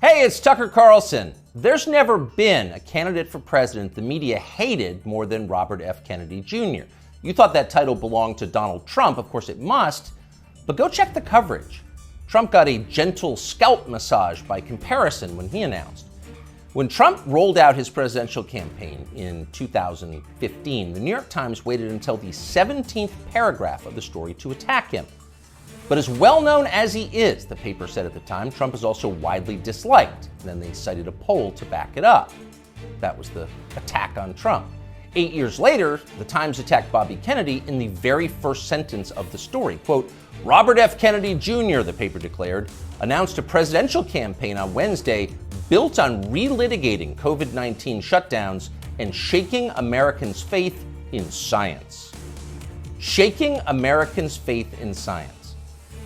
Hey, it's Tucker Carlson. There's never been a candidate for president the media hated more than Robert F. Kennedy Jr. You thought that title belonged to Donald Trump. Of course it must, but go check the coverage. Trump got a gentle scalp massage by comparison when he announced. When Trump rolled out his presidential campaign in 2015, the New York Times waited until the 17th paragraph of the story to attack him. But as well known as he is, the paper said at the time, Trump is also widely disliked. And then they cited a poll to back it up. That was the attack on Trump. 8 years later, the Times attacked Bobby Kennedy in the very first sentence of the story. Quote, Robert F. Kennedy Jr., the paper declared, announced a presidential campaign on Wednesday built on relitigating COVID-19 shutdowns and shaking Americans' faith in science. Shaking Americans' faith in science.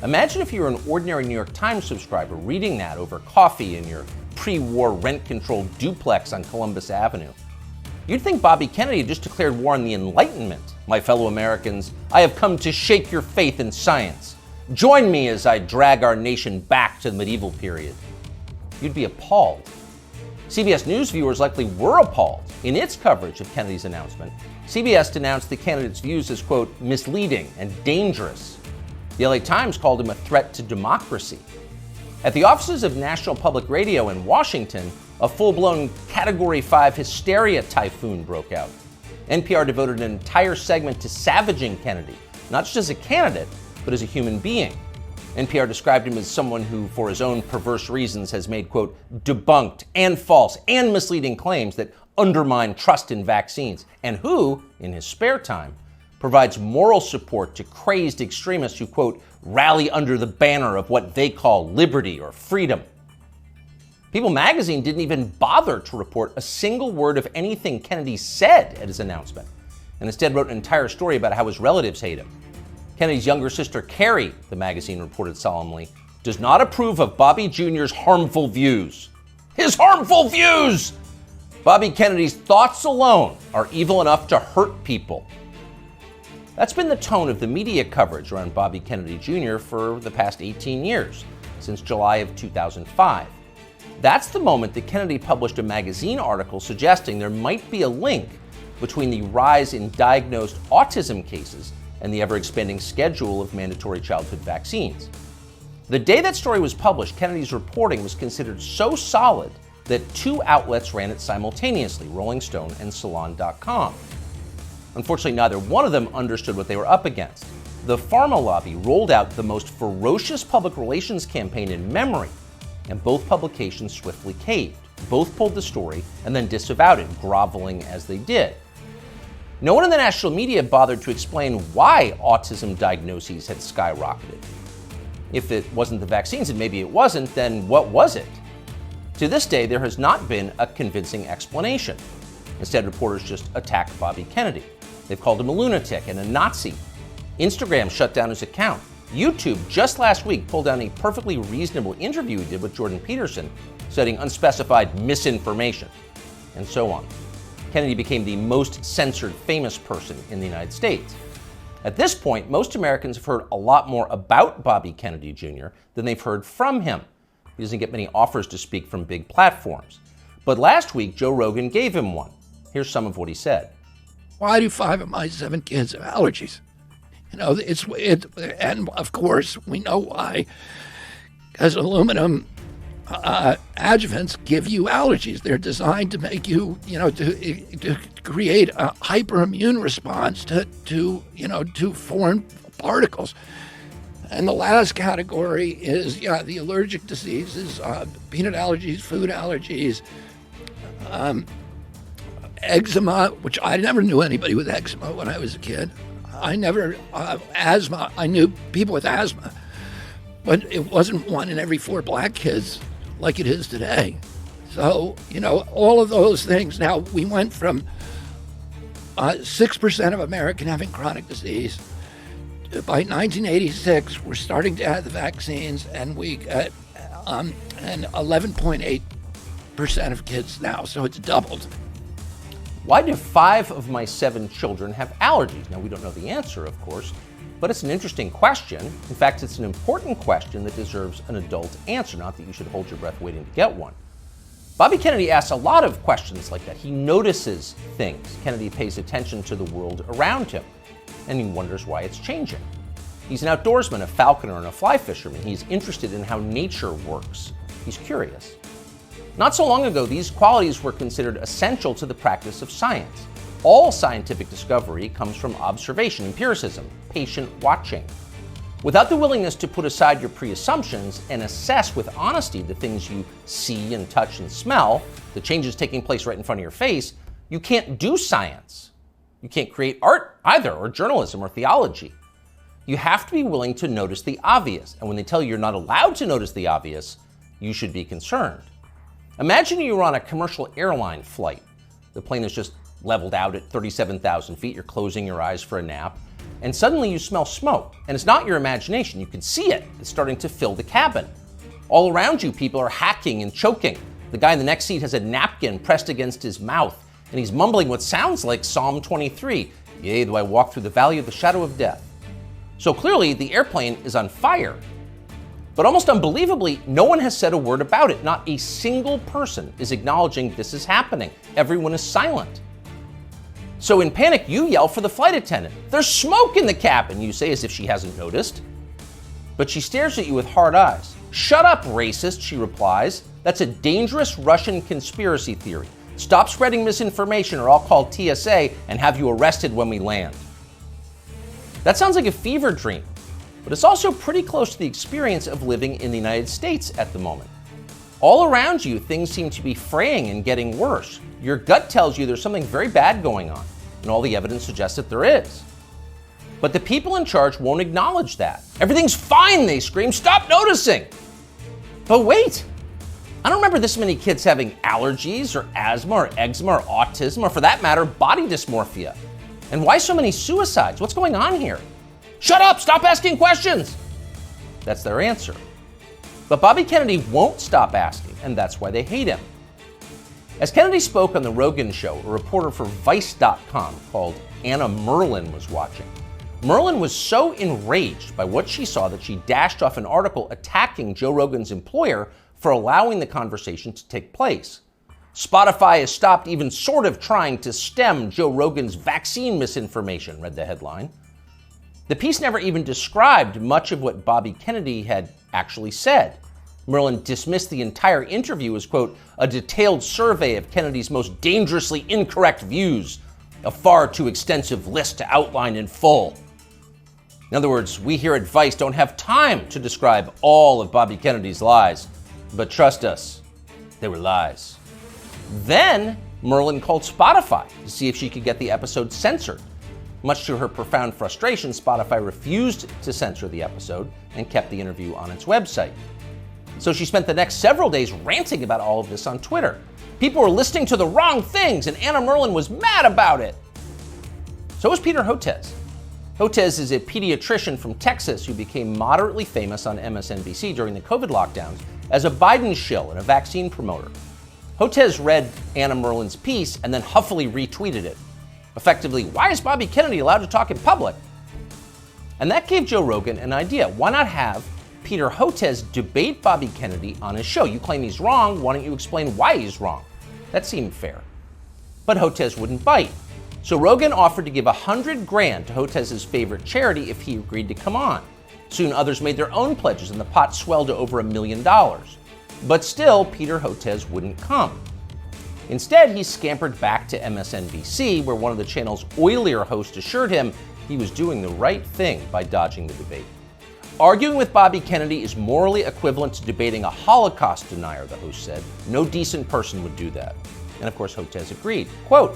Imagine if you were an ordinary New York Times subscriber reading that over coffee in your pre-war rent-controlled duplex on Columbus Avenue. You'd think Bobby Kennedy had just declared war on the Enlightenment. My fellow Americans, I have come to shake your faith in science. Join me as I drag our nation back to the medieval period. You'd be appalled. CBS News viewers likely were appalled. In its coverage of Kennedy's announcement, CBS denounced the candidate's views as, quote, misleading and dangerous. The LA Times called him a threat to democracy. At the offices of National Public Radio in Washington, a full-blown Category 5 hysteria typhoon broke out. NPR devoted an entire segment to savaging Kennedy, not just as a candidate, but as a human being. NPR described him as someone who, for his own perverse reasons, has made, quote, debunked and false and misleading claims that undermine trust in vaccines, and who, in his spare time, provides moral support to crazed extremists who, quote, rally under the banner of what they call liberty or freedom. People magazine didn't even bother to report a single word of anything Kennedy said at his announcement, and instead wrote an entire story about how his relatives hate him. Kennedy's younger sister, Carrie, the magazine reported solemnly, does not approve of Bobby Jr.'s harmful views. His harmful views! Bobby Kennedy's thoughts alone are evil enough to hurt people. That's been the tone of the media coverage around Bobby Kennedy Jr. for the past 18 years, since July of 2005. That's the moment that Kennedy published a magazine article suggesting there might be a link between the rise in diagnosed autism cases and the ever-expanding schedule of mandatory childhood vaccines. The day that story was published, Kennedy's reporting was considered so solid that two outlets ran it simultaneously, Rolling Stone and Salon.com. Unfortunately, neither one of them understood what they were up against. The pharma lobby rolled out the most ferocious public relations campaign in memory, and both publications swiftly caved. Both pulled the story and then disavowed it, groveling as they did. No one in the national media bothered to explain why autism diagnoses had skyrocketed. If it wasn't the vaccines, and maybe it wasn't, then what was it? To this day, there has not been a convincing explanation. Instead, reporters just attacked Bobby Kennedy. They've called him a lunatic and a Nazi. Instagram shut down his account. YouTube just last week pulled down a perfectly reasonable interview he did with Jordan Peterson, citing unspecified misinformation, and so on. Kennedy became the most censored famous person in the United States. At this point, most Americans have heard a lot more about Bobby Kennedy Jr. than they've heard from him. He doesn't get many offers to speak from big platforms. But last week, Joe Rogan gave him one. Here's some of what he said. Why do 5 of my 7 kids have allergies? You know, and of course we know why. Because aluminum adjuvants give you allergies. They're designed to make you, to create a hyperimmune response to foreign particles. And the last category is, the allergic diseases, peanut allergies, food allergies, eczema, which I never knew anybody with eczema when I was a kid. I never, asthma, I knew people with asthma, but it wasn't 1 in every 4 black kids like it is today. So, all of those things. Now, we went from 6% of Americans having chronic disease. By 1986, we're starting to have the vaccines, and we got and 11.8% of kids now, so it's doubled. Why do 5 of my 7 children have allergies? Now, we don't know the answer, of course, But it's an interesting question. In fact, it's an important question that deserves an adult answer, not that you should hold your breath waiting to get one. Bobby Kennedy asks a lot of questions like that. He notices things. Kennedy pays attention to the world around him, and he wonders why it's changing. He's an outdoorsman, a falconer, and a fly fisherman. He's interested in how nature works. He's curious. Not so long ago, these qualities were considered essential to the practice of science. All scientific discovery comes from observation, empiricism, patient watching. Without the willingness to put aside your pre-assumptions and assess with honesty the things you see and touch and smell, the changes taking place right in front of your face, you can't do science. You can't create art either, or journalism, or theology. You have to be willing to notice the obvious, and when they tell you you're not allowed to notice the obvious, you should be concerned. Imagine you were on a commercial airline flight. The plane is just leveled out at 37,000 feet, you're closing your eyes for a nap, and suddenly you smell smoke. And it's not your imagination, you can see it. It's starting to fill the cabin. All around you, people are hacking and choking. The guy in the next seat has a napkin pressed against his mouth, and he's mumbling what sounds like Psalm 23, "Yea, though I walk through the valley of the shadow of death." So clearly, the airplane is on fire. But almost unbelievably, no one has said a word about it. Not a single person is acknowledging this is happening. Everyone is silent. So in panic, you yell for the flight attendant. "There's smoke in the cabin," you say, as if she hasn't noticed. But she stares at you with hard eyes. "Shut up, racist," she replies. "That's a dangerous Russian conspiracy theory. Stop spreading misinformation or I'll call TSA and have you arrested when we land." That sounds like a fever dream, but it's also pretty close to the experience of living in the United States at the moment. All around you, things seem to be fraying and getting worse. Your gut tells you there's something very bad going on, and all the evidence suggests that there is. But the people in charge won't acknowledge that. "Everything's fine," they scream. "Stop noticing." But wait, I don't remember this many kids having allergies or asthma or eczema or autism or, for that matter, body dysmorphia. And why so many suicides? What's going on here? "Shut up, stop asking questions." That's their answer. But Bobby Kennedy won't stop asking, and that's why they hate him. As Kennedy spoke on The Rogan Show, a reporter for Vice.com called Anna Merlin was watching. Merlin was so enraged by what she saw that she dashed off an article attacking Joe Rogan's employer for allowing the conversation to take place. "Spotify has stopped even sort of trying to stem Joe Rogan's vaccine misinformation," read the headline. The piece never even described much of what Bobby Kennedy had actually said. Merlin dismissed the entire interview as, quote, "a detailed survey of Kennedy's most dangerously incorrect views, a far too extensive list to outline in full." In other words, we here at Vice don't have time to describe all of Bobby Kennedy's lies, but trust us, they were lies. Then Merlin called Spotify to see if she could get the episode censored. Much to her profound frustration, Spotify refused to censor the episode and kept the interview on its website. So she spent the next several days ranting about all of this on Twitter. People were listening to the wrong things, and Anna Merlin was mad about it. So was Peter Hotez. Hotez is a pediatrician from Texas who became moderately famous on MSNBC during the COVID lockdowns as a Biden shill and a vaccine promoter. Hotez read Anna Merlin's piece and then huffily retweeted it. Effectively, "Why is Bobby Kennedy allowed to talk in public?" And that gave Joe Rogan an idea. Why not have Peter Hotez debate Bobby Kennedy on his show? You claim he's wrong, why don't you explain why he's wrong? That seemed fair. But Hotez wouldn't bite. So Rogan offered to give $100,000 to Hotez's favorite charity if he agreed to come on. Soon others made their own pledges and the pot swelled to over $1 million. But still, Peter Hotez wouldn't come. Instead, he scampered back to MSNBC, where one of the channel's oilier hosts assured him he was doing the right thing by dodging the debate. "Arguing with Bobby Kennedy is morally equivalent to debating a Holocaust denier," the host said. "No decent person would do that." And of course, Hotez agreed. Quote,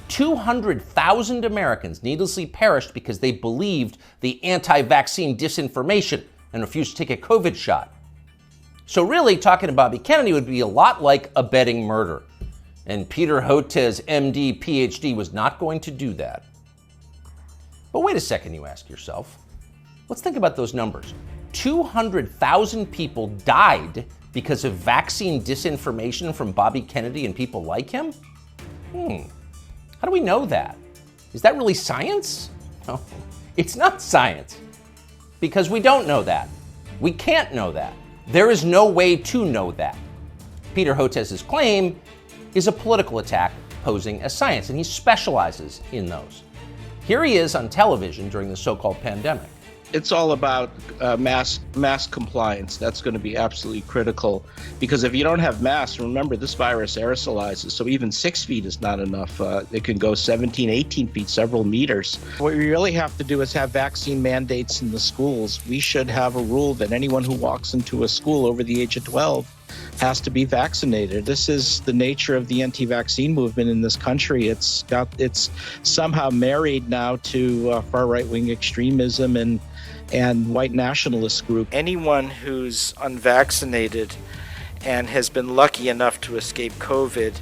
200,000 Americans needlessly perished because they believed the anti-vaccine disinformation and refused to take a COVID shot. So really, talking to Bobby Kennedy would be a lot like abetting murder. And Peter Hotez, MD, PhD, was not going to do that. But wait a second, you ask yourself. Let's think about those numbers. 200,000 people died because of vaccine disinformation from Bobby Kennedy and people like him? How do we know that? Is that really science? No, It's not science, because we don't know that. We can't know that. There is no way to know that. Peter Hotez's claim is a political attack posing as science, and he specializes in those. Here he is on television during the so-called pandemic. It's all about mask compliance. That's going to be absolutely critical, because if you don't have masks, remember, this virus aerosolizes, so even 6 feet is not enough. It can go 17, 18 feet, several meters. What we really have to do is have vaccine mandates in the schools. We should have a rule that anyone who walks into a school over the age of 12 has to be vaccinated. This is the nature of the anti-vaccine movement in this country. It's somehow married now to far right-wing extremism and white nationalist group. Anyone who's unvaccinated and has been lucky enough to escape COVID,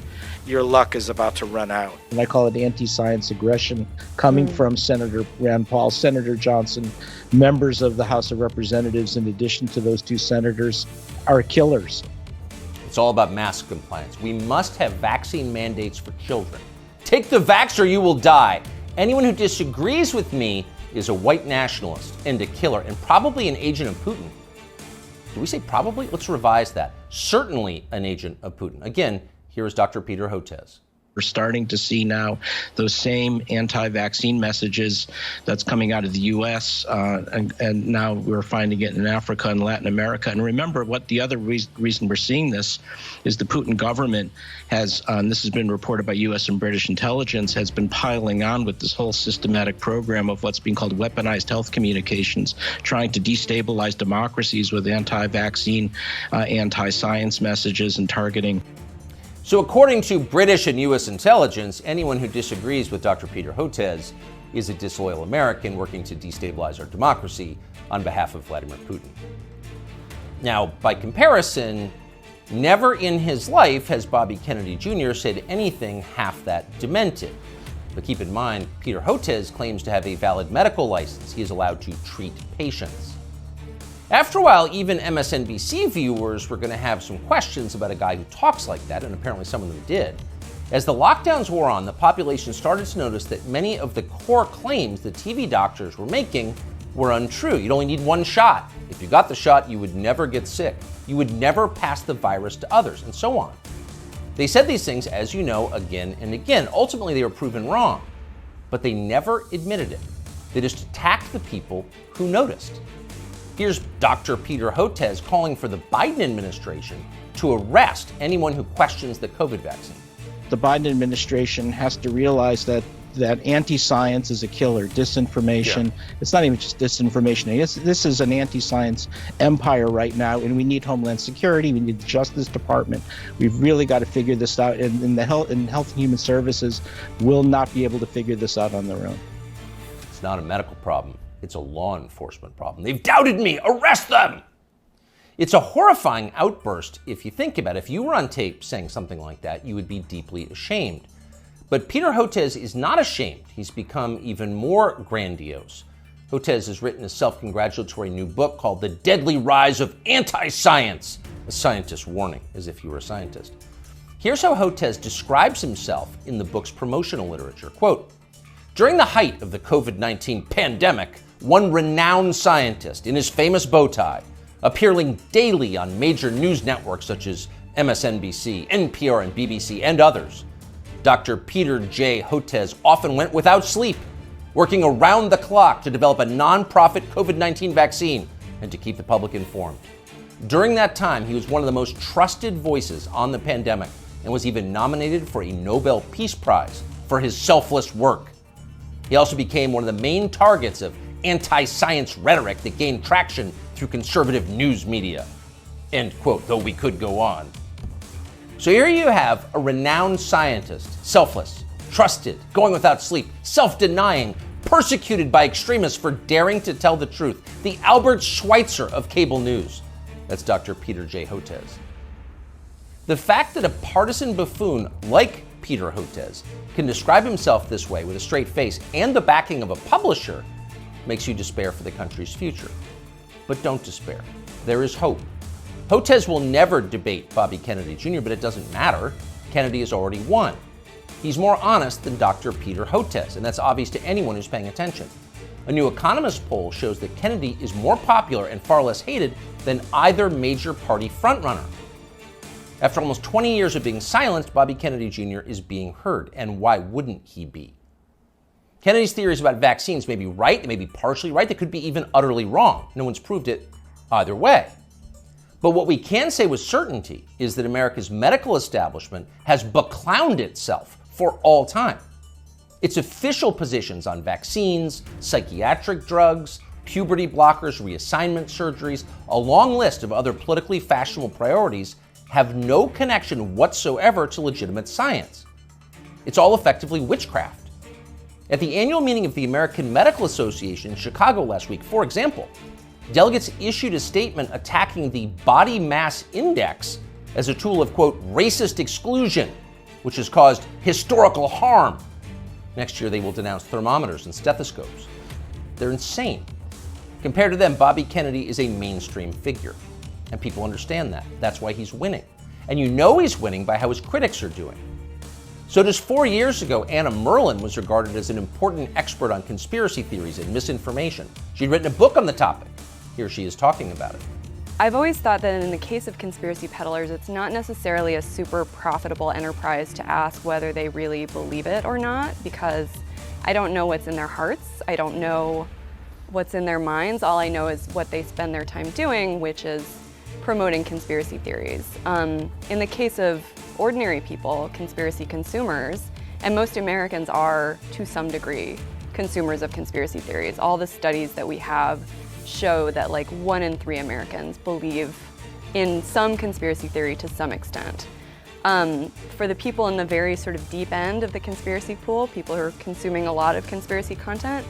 your luck is about to run out. And I call it anti-science aggression coming from Senator Rand Paul, Senator Johnson. Members of the House of Representatives, in addition to those two senators, are killers. It's all about mask compliance. We must have vaccine mandates for children. Take the vax or you will die. Anyone who disagrees with me is a white nationalist and a killer, and probably an agent of Putin. Do we say probably? Let's revise that. Certainly an agent of Putin. Again, here is Dr. Peter Hotez. We're starting to see now those same anti-vaccine messages that's coming out of the U.S. And now we're finding it in Africa and Latin America. And remember, what the other reason we're seeing this is the Putin government has, and this has been reported by U.S. and British intelligence, has been piling on with this whole systematic program of what's being called weaponized health communications, trying to destabilize democracies with anti-vaccine, anti-science messages and targeting. So according to British and U.S. intelligence, anyone who disagrees with Dr. Peter Hotez is a disloyal American working to destabilize our democracy on behalf of Vladimir Putin. Now, by comparison, never in his life has Bobby Kennedy Jr. said anything half that demented. But keep in mind, Peter Hotez claims to have a valid medical license. He is allowed to treat patients. After a while, even MSNBC viewers were going to have some questions about a guy who talks like that, and apparently some of them did. As the lockdowns wore on, the population started to notice that many of the core claims the TV doctors were making were untrue. You'd only need one shot. If you got the shot, you would never get sick. You would never pass the virus to others, and so on. They said these things, as you know, again and again. Ultimately, they were proven wrong, but they never admitted it. They just attacked the people who noticed. Here's Dr. Peter Hotez calling for the Biden administration to arrest anyone who questions the COVID vaccine. The Biden administration has to realize that anti-science is a killer, disinformation. Yeah. It's not even just disinformation. This is an anti-science empire right now, and we need Homeland Security, we need the Justice Department. We've really got to figure this out, and Health and Human Services will not be able to figure this out on their own. It's not a medical problem. It's a law enforcement problem. They've doubted me. Arrest them! It's a horrifying outburst if you think about it. If you were on tape saying something like that, you would be deeply ashamed. But Peter Hotez is not ashamed. He's become even more grandiose. Hotez has written a self-congratulatory new book called The Deadly Rise of Anti-Science, a scientist's warning, as if you were a scientist. Here's how Hotez describes himself in the book's promotional literature. Quote, during the height of the COVID-19 pandemic, one renowned scientist in his famous bow tie, appearing daily on major news networks such as MSNBC, NPR, and BBC, and others, Dr. Peter J. Hotez often went without sleep, working around the clock to develop a non-profit COVID-19 vaccine and to keep the public informed. During that time, he was one of the most trusted voices on the pandemic and was even nominated for a Nobel Peace Prize for his selfless work. He also became one of the main targets of anti-science rhetoric that gained traction through conservative news media. End quote, though we could go on. So here you have a renowned scientist, selfless, trusted, going without sleep, self-denying, persecuted by extremists for daring to tell the truth. The Albert Schweitzer of cable news. That's Dr. Peter J. Hotez. The fact that a partisan buffoon like Peter Hotez can describe himself this way with a straight face and the backing of a publisher makes you despair for the country's future. But don't despair. There is hope. Hotez will never debate Bobby Kennedy Jr., but it doesn't matter. Kennedy has already won. He's more honest than Dr. Peter Hotez, and that's obvious to anyone who's paying attention. A New Economist poll shows that Kennedy is more popular and far less hated than either major party frontrunner. After almost 20 years of being silenced, Bobby Kennedy Jr. is being heard, and why wouldn't he be? Kennedy's theories about vaccines may be right, they may be partially right, they could be even utterly wrong. No one's proved it either way. But what we can say with certainty is that America's medical establishment has beclowned itself for all time. Its official positions on vaccines, psychiatric drugs, puberty blockers, reassignment surgeries, a long list of other politically fashionable priorities have no connection whatsoever to legitimate science. It's all effectively witchcraft. At the annual meeting of the American Medical Association in Chicago last week, for example, delegates issued a statement attacking the body mass index as a tool of, quote, racist exclusion, which has caused historical harm. Next year, they will denounce thermometers and stethoscopes. They're insane. Compared to them, Bobby Kennedy is a mainstream figure, and people understand that. That's why he's winning. And you know he's winning by how his critics are doing. So just 4 years ago, Anna Merlan was regarded as an important expert on conspiracy theories and misinformation. She'd written a book on the topic. Here she is talking about it. I've always thought that in the case of conspiracy peddlers, it's not necessarily a super profitable enterprise to ask whether they really believe it or not, because I don't know what's in their hearts. I don't know what's in their minds. All I know is what they spend their time doing, which is promoting conspiracy theories. In the case of ordinary people, conspiracy consumers, and most Americans are, to some degree, consumers of conspiracy theories. All the studies that we have show that like 1 in 3 Americans believe in some conspiracy theory to some extent. For the people in the very sort of deep end of the conspiracy pool, people who are consuming a lot of conspiracy content,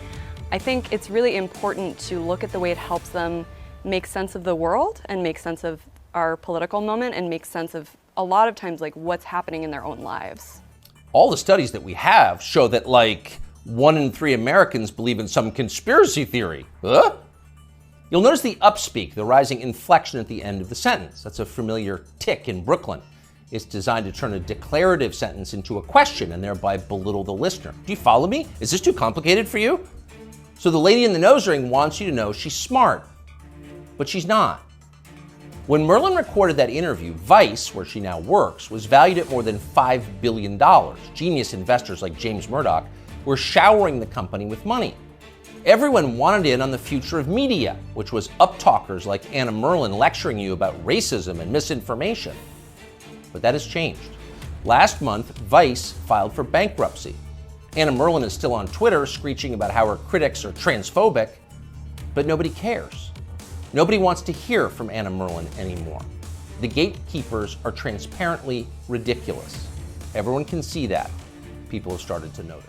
I think it's really important to look at the way it helps them make sense of the world and make sense of our political moment and make sense of a lot of times like what's happening in their own lives. All the studies that we have show that like 1 in 3 Americans believe in some conspiracy theory. Huh? You'll notice the upspeak, the rising inflection at the end of the sentence. That's a familiar tick in Brooklyn. It's designed to turn a declarative sentence into a question and thereby belittle the listener. Do you follow me? Is this too complicated for you? So the lady in the nose ring wants you to know she's smart, but she's not. When Merlan recorded that interview, Vice, where she now works, was valued at more than $5 billion. Genius investors like James Murdoch were showering the company with money. Everyone wanted in on the future of media, which was uptalkers like Anna Merlan lecturing you about racism and misinformation. But that has changed. Last month, Vice filed for bankruptcy. Anna Merlan is still on Twitter screeching about how her critics are transphobic, but nobody cares. Nobody wants to hear from Anna Merlan anymore. The gatekeepers are transparently ridiculous. Everyone can see that. People have started to notice.